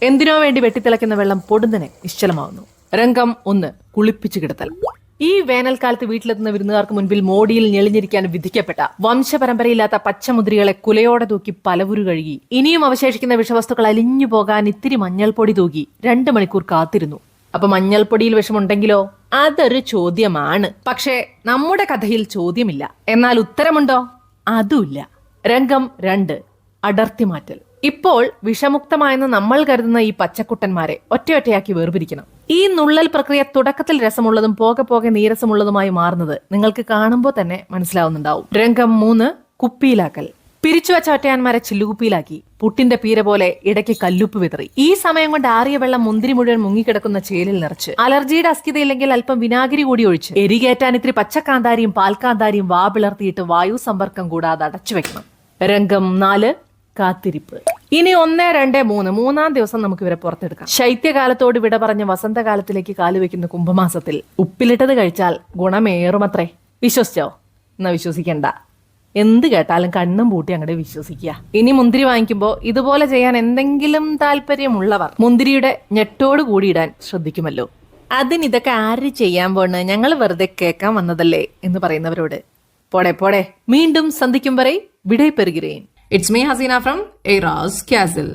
എന്തിനോ വേണ്ടി വെട്ടിത്തിളയ്ക്കുന്ന വെള്ളം പൊടുന്നനെ നിശ്ചലമാവുന്നു. രംഗം 1. കുളിപ്പിച്ചു കിടത്തൽ. ഈ വേനൽക്കാലത്ത് വീട്ടിലെത്തുന്ന വിരുന്നുകാർക്ക് മുൻപിൽ മോടിയിൽ ഞെളിഞ്ഞിരിക്കാൻ വിധിക്കപ്പെട്ട വംശപരമ്പരയില്ലാത്ത പച്ചമുദ്രികളെ കുലയോടെ തൂക്കി പലവുരു കഴുകി ഇനിയും അവശേഷിക്കുന്ന വിഷവസ്തുക്കൾ അലിഞ്ഞു പോകാൻ ഇത്തിരി മഞ്ഞൾപ്പൊടി തൂക്കി 2 മണിക്കൂർ കാത്തിരുന്നു. അപ്പൊ മഞ്ഞൾപ്പൊടിയിൽ വിഷമുണ്ടെങ്കിലോ? അതൊരു ചോദ്യമാണ്. പക്ഷേ നമ്മുടെ കഥയിൽ ചോദ്യമില്ല, എന്നാൽ ഉത്തരമുണ്ടോ? അതുമില്ല. രംഗം 2. അടർത്തി മാറ്റൽ. ഇപ്പോൾ വിഷമുക്തമായെന്ന് നമ്മൾ കരുതുന്ന ഈ പച്ചക്കുട്ടന്മാരെ ഒറ്റയൊറ്റയാക്കി വേർപിരിക്കണം. ഈ നുള്ളൽ പ്രക്രിയ തുടക്കത്തിൽ രസമുള്ളതും പോകെ പോകെ നീരസമുള്ളതുമായി മാറുന്നത് നിങ്ങൾക്ക് കാണുമ്പോൾ തന്നെ മനസ്സിലാവുന്നുണ്ടാവും. രംഗം 3. കുപ്പിയിലാക്കൽ. പിരിച്ചുവച്ച ഒറ്റയാന്മാരെ ചില്ലുകുപ്പിയിലാക്കി പുട്ടിന്റെ പീര പോലെ ഇടയ്ക്ക് കല്ലുപ്പ് വിതറി. ഈ സമയം കൊണ്ട് ആറിയ വെള്ളം മുന്തിരി മുഴുവൻ മുങ്ങിക്കിടക്കുന്ന ചേലിൽ നിറച്ച്, അലർജിയുടെ അസ്ഥിതയില്ലെങ്കിൽ അല്പം വിനാഗിരി കൂടി ഒഴിച്ച്, എരികേറ്റാൻ ഇത്തിരി പച്ചക്കാന്താരിയും പാൽക്കാന്താരിയും വാ പിളർത്തിയിട്ട് വായു സമ്പർക്കം കൂടാതെ അടച്ചു വെക്കണം. രംഗം 4. കാത്തിരിപ്പ്. ഇനി 1, 2, 3 മൂന്നാം ദിവസം നമുക്ക് ഇവരെ പുറത്തെടുക്കാം. ശൈത്യകാലത്തോട് വിട പറഞ്ഞ് വസന്തകാലത്തിലേക്ക് കാലുവെക്കുന്ന കുംഭമാസത്തിൽ ഉപ്പിലിട്ടത് കഴിച്ചാൽ ഗുണമേറുമത്രേ. വിശ്വസിച്ചോ? എന്നാ വിശ്വസിക്കണ്ട. എന്ത് കേട്ടാലും കണ്ണും പൂട്ടി അങ്ങോട്ട് വിശ്വസിക്കുക. ഇനി മുന്തിരി വാങ്ങിക്കുമ്പോൾ ഇതുപോലെ ചെയ്യാൻ എന്തെങ്കിലും താല്പര്യമുള്ളവർ മുന്തിരിയുടെ ഞെട്ടോട് കൂടിയിടാൻ ശ്രദ്ധിക്കുമല്ലോ. അതിനിതൊക്കെ ആര് ചെയ്യാൻ പോണ്, ഞങ്ങൾ വെറുതെ കേൾക്കാൻ വന്നതല്ലേ എന്ന് പറയുന്നവരോട് പോടെ പോടെ. വീണ്ടും സന്ധിക്കും വരെ വിടை பெறுகிறேன். It's me Hasina from Eras Castle.